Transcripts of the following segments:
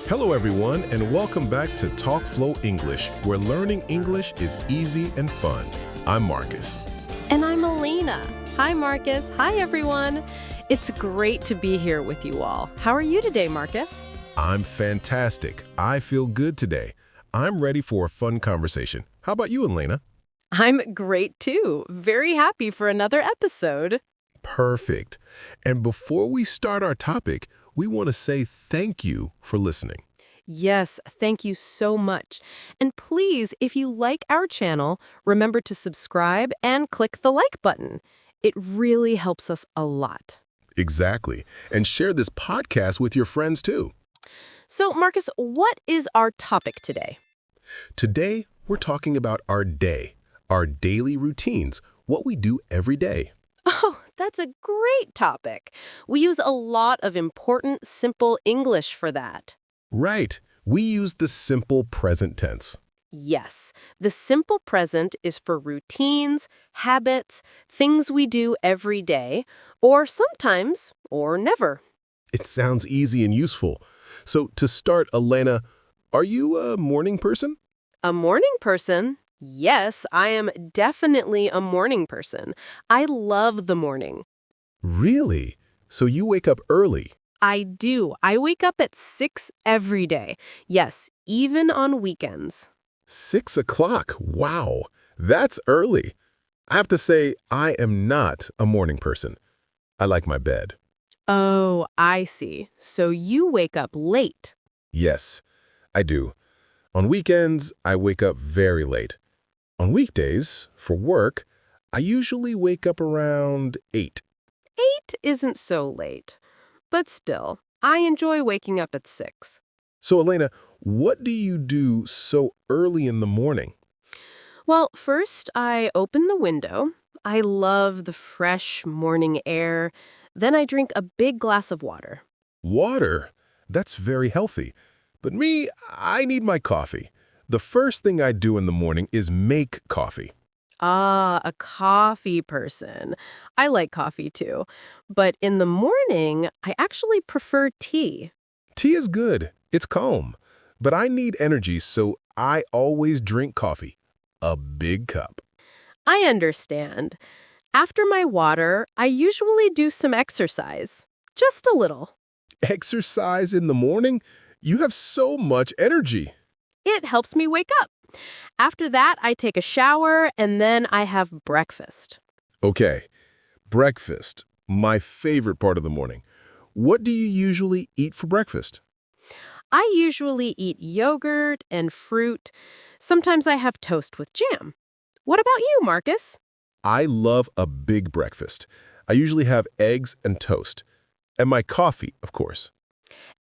Hello, everyone, and welcome back to TalkFlow English, where learning English is easy and fun. I'm Marcus. And I'm Alaina. Hi, Marcus. Hi, everyone. It's great to be here with you all. How are you today, Marcus? I'm fantastic. I feel good today. I'm ready for a fun conversation. How about you, Alaina? I'm great, too. Very happy for another episode. Perfect. And before we start our topic, we want to say thank you for listening. Yes, thank you so much. And please, if you like our channel, remember to subscribe and click the like button. It really helps us a lot. Exactly. And share this podcast with your friends, too. So, Marcus, what is our topic today? Today, we're talking about our day, our daily routines, what we do every day. Oh, that's a great topic. We use a lot of important, simple English for that. Right. We use the simple present tense. Yes, the simple present is for routines, habits, things we do every day, or sometimes, or never. It sounds easy and useful. So to start, Alaina, are you a morning person? A morning person? Yes, I am definitely a morning person. I love the morning. Really? So you wake up early? I do. I wake up at 6 every day. Yes, even on weekends. 6 o'clock? Wow, that's early. I have to say, I am not a morning person. I like my bed. Oh, I see. So you wake up late. Yes, I do. On weekends, I wake up very late. On weekdays, for work, I usually wake up around 8. 8 isn't so late. But still, I enjoy waking up at 6. So, Alaina, what do you do so early in the morning? Well, first, I open the window. I love the fresh morning air. Then I drink a big glass of water. Water? That's very healthy. But me, I need my coffee. The first thing I do in the morning is make coffee. Ah, a coffee person. I like coffee too. But in the morning, I actually prefer tea. Tea is good. It's calm. But I need energy, so I always drink coffee. A big cup. I understand. After my water, I usually do some exercise. Just a little. Exercise in the morning? You have so much energy. It helps me wake up. After that, I take a shower, and then I have breakfast. Okay, breakfast. My favorite part of the morning. What do you usually eat for breakfast? I usually eat yogurt and fruit. Sometimes I have toast with jam. What about you, Marcus? I love a big breakfast. I usually have eggs and toast. And my coffee, of course.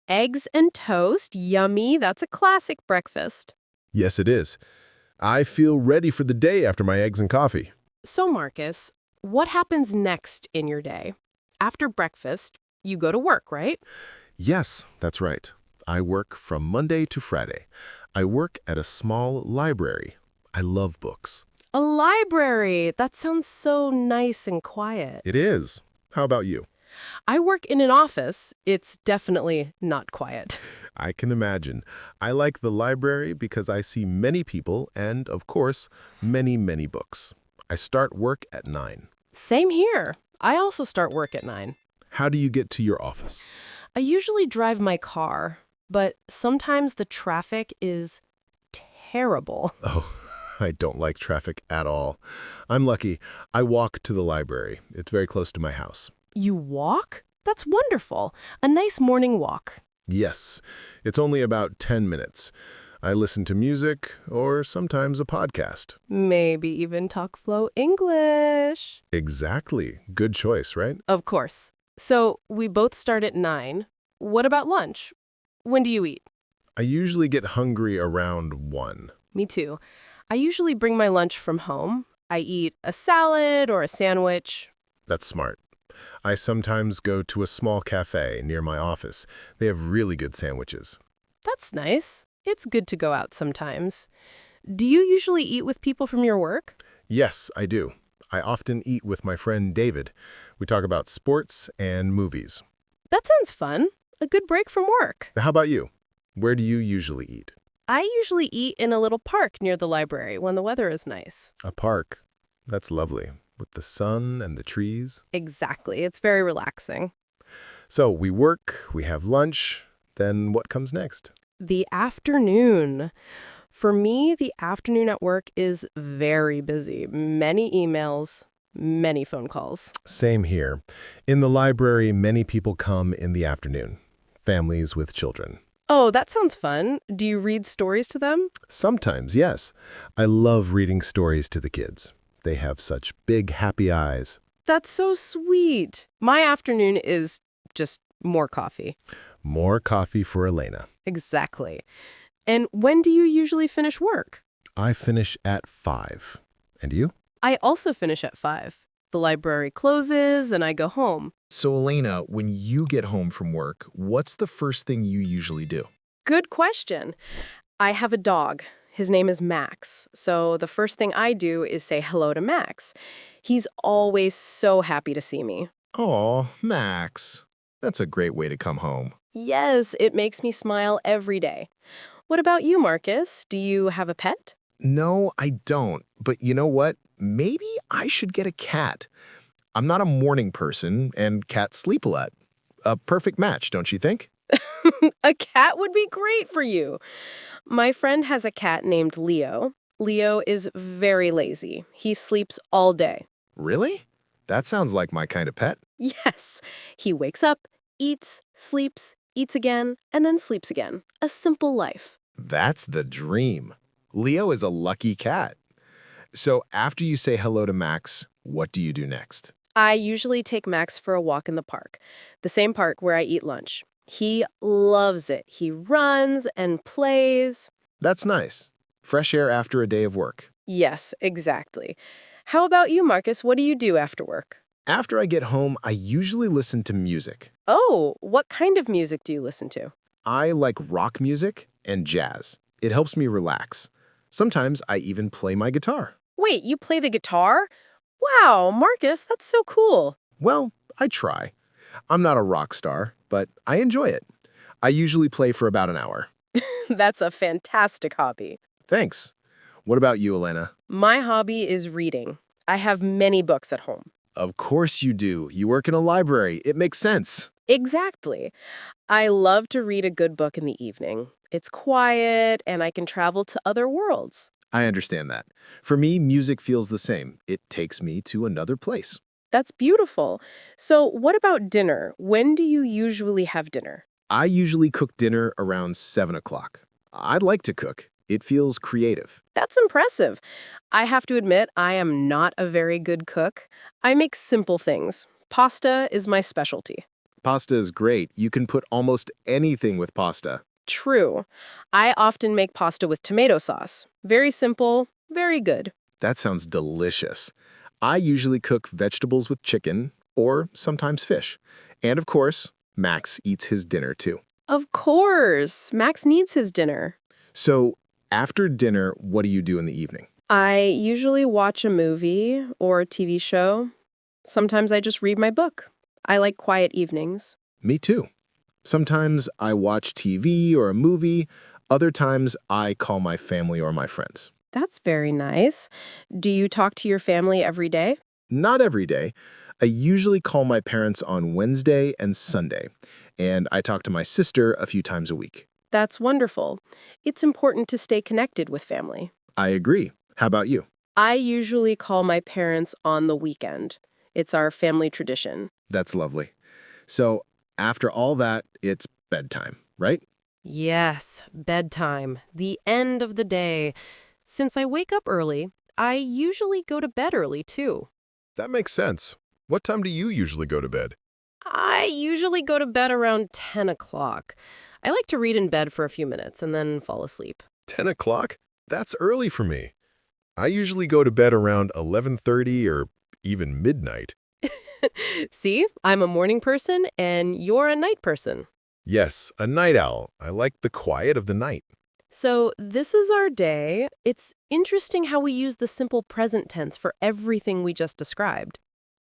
Eggs and toast, yummy. That's a classic breakfast. Yes, it is. I feel ready for the day after my eggs and coffee. So, Marcus, what happens next in your day? After breakfast, you go to work, right? Yes, that's right. I work from Monday to Friday. I work at a small library. I love books. A library. That sounds so nice and quiet. It is. How about you? I work in an office. It's definitely not quiet. I can imagine. I like the library because I see many people and, of course, many, many books. I start work at 9. Same here. I also start work at 9. How do you get to your office? I usually drive my car, but sometimes the traffic is terrible. Oh, I don't like traffic at all. I'm lucky. I walk to the library. It's very close to my house. You walk? That's wonderful. A nice morning walk. Yes, it's only about 10 minutes. I listen to music or sometimes a podcast. Maybe even TalkFlow English. Exactly. Good choice, right? Of course. So we both start at 9. What about lunch? When do you eat? I usually get hungry around 1. Me too. I usually bring my lunch from home. I eat a salad or a sandwich. That's smart. I sometimes go to a small cafe near my office. They have really good sandwiches. That's nice. It's good to go out sometimes. Do you usually eat with people from your work? Yes, I do. I often eat with my friend David. We talk about sports and movies. That sounds fun. A good break from work. How about you? Where do you usually eat? I usually eat in a little park near the library when the weather is nice. A park. That's lovely, with the sun and the trees. Exactly. It's very relaxing. So we work, we have lunch, then what comes next? The afternoon. For me, the afternoon at work is very busy. Many emails, many phone calls. Same here. In the library, many people come in the afternoon. Families with children. Oh, that sounds fun. Do you read stories to them? Sometimes, yes. I love reading stories to the kids. They have such big, happy eyes. That's so sweet. My afternoon is just more coffee. More coffee for Alaina. Exactly. And when do you usually finish work? I finish at 5. And you? I also finish at 5. The library closes and I go home. So, Alaina, when you get home from work, what's the first thing you usually do? Good question. I have a dog. His name is Max. So the first thing I do is say hello to Max. He's always so happy to see me. Aw, Max. That's a great way to come home. Yes, it makes me smile every day. What about you, Marcus? Do you have a pet? No, I don't. But you know what? Maybe I should get a cat. I'm not a morning person, and cats sleep a lot. A perfect match, don't you think? A cat would be great for you. My friend has a cat named Leo. Leo is very lazy. He sleeps all day. Really? That sounds like my kind of pet. Yes, he wakes up, eats, sleeps, eats again, and then sleeps again. A simple life. That's the dream. Leo is a lucky cat. So after you say hello to Max, what do you do next? I usually take Max for a walk in the park, the same park where I eat lunch. He loves it. He runs and plays. That's nice. Fresh air after a day of work. Yes, exactly. How about you, Marcus? What do you do after work? After I get home, I usually listen to music. Oh, what kind of music do you listen to? I like rock music and jazz. It helps me relax. Sometimes I even play my guitar. Wait, you play the guitar? Wow, Marcus, that's so cool. Well, I try. I'm not a rock star, but I enjoy it. I usually play for about an hour. That's a fantastic hobby. Thanks. What about you, Alaina? My hobby is reading. I have many books at home. Of course you do. You work in a library. It makes sense. Exactly. I love to read a good book in the evening. It's quiet, and I can travel to other worlds. I understand that. For me, music feels the same. It takes me to another place. That's beautiful. So what about dinner? When do you usually have dinner? I usually cook dinner around 7 o'clock. I'd like to cook. It feels creative. That's impressive. I have to admit, I am not a very good cook. I make simple things. Pasta is my specialty. Pasta is great. You can put almost anything with pasta. True. I often make pasta with tomato sauce. Very simple, very good. That sounds delicious. I usually cook vegetables with chicken or sometimes fish. And of course, Max eats his dinner too. Of course. Max needs his dinner. So after dinner, what do you do in the evening? I usually watch a movie or a TV show. Sometimes I just read my book. I like quiet evenings. Me too. Sometimes I watch TV or a movie. Other times I call my family or my friends. That's very nice. Do you talk to your family every day? Not every day. I usually call my parents on Wednesday and Sunday, and I talk to my sister a few times a week. That's wonderful. It's important to stay connected with family. I agree. How about you? I usually call my parents on the weekend. It's our family tradition. That's lovely. So after all that, it's bedtime, right? Yes, bedtime, the end of the day. Since I wake up early, I usually go to bed early, too. That makes sense. What time do you usually go to bed? I usually go to bed around 10 o'clock. I like to read in bed for a few minutes and then fall asleep. 10 o'clock? That's early for me. I usually go to bed around 11:30 or even midnight. See, I'm a morning person and you're a night person. Yes, a night owl. I like the quiet of the night. So this is our day. It's interesting how we use the simple present tense for everything we just described.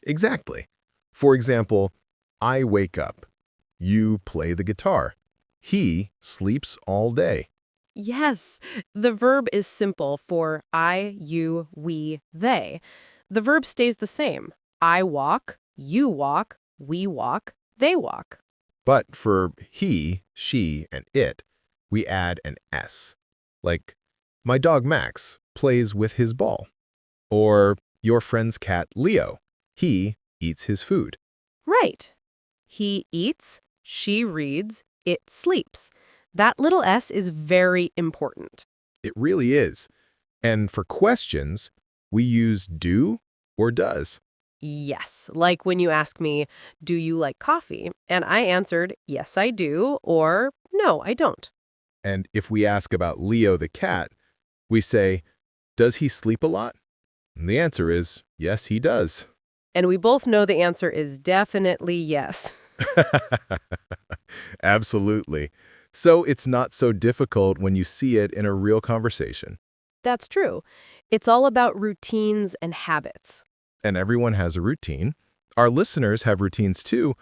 Exactly. For example, I wake up. You play the guitar. He sleeps all day. Yes, the verb is simple for I, you, we, they. The verb stays the same. I walk, you walk, we walk, they walk. But for he, she, and it, we add an S. Like, my dog Max plays with his ball. Or your friend's cat Leo. He eats his food. Right. He eats, she reads, it sleeps. That little s is very important. It really is. And for questions, we use do or does. Yes, like when you ask me, do you like coffee? And I answered, yes, I do, or no, I don't. And if we ask about Leo the cat, we say, does he sleep a lot? And the answer is, yes, he does. And we both know the answer is definitely yes. Absolutely. So it's not so difficult when you see it in a real conversation. That's true. It's all about routines and habits. And everyone has a routine. Our listeners have routines too.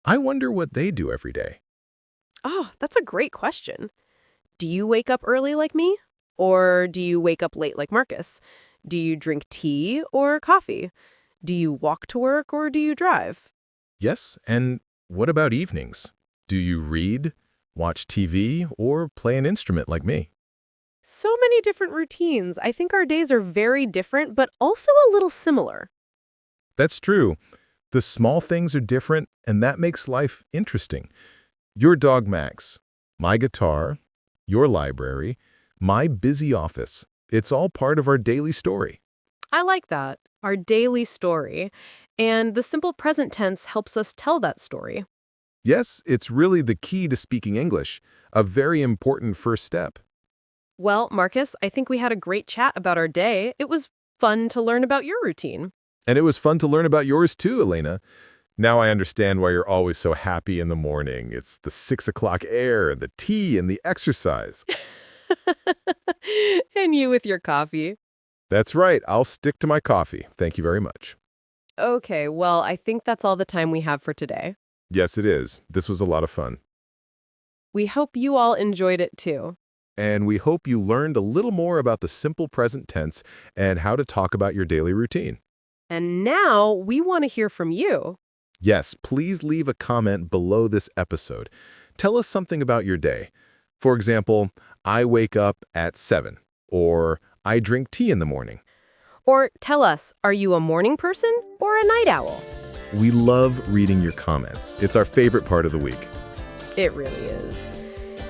I wonder what they do every day. Oh, that's a great question. Do you wake up early like me? Or do you wake up late like Marcus? Do you drink tea or coffee? Do you walk to work or do you drive? Yes, and what about evenings? Do you read, watch TV, or play an instrument like me? So many different routines. I think our days are very different, but also a little similar. That's true. The small things are different, and that makes life interesting. Your dog Max, my guitar, your library, my busy office. It's all part of our daily story. I like that. Our daily story. And the simple present tense helps us tell that story. Yes, it's really the key to speaking English, a very important first step. Well, Marcus, I think we had a great chat about our day. It was fun to learn about your routine. And it was fun to learn about yours too, Alaina. Now I understand why you're always so happy in the morning. It's the 6 o'clock air, the tea, and the exercise. And you with your coffee. That's right. I'll stick to my coffee. Thank you very much. Okay, well, I think that's all the time we have for today. Yes, it is. This was a lot of fun. We hope you all enjoyed it too. And we hope you learned a little more about the simple present tense and how to talk about your daily routine. And now we want to hear from you. Yes, please leave a comment below this episode. Tell us something about your day. For example, I wake up at 7, or I drink tea in the morning. Or tell us, are you a morning person or a night owl? We love reading your comments. It's our favorite part of the week. It really is.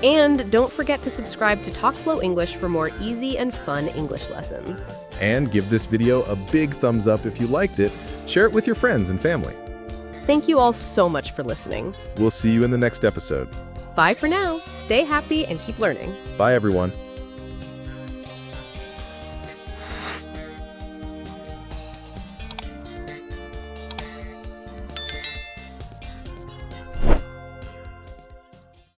And don't forget to subscribe to TalkFlow English for more easy and fun English lessons. And give this video a big thumbs up if you liked it. Share it with your friends and family. Thank you all so much for listening. We'll see you in the next episode. Bye for now. Stay happy and keep learning. Bye, everyone.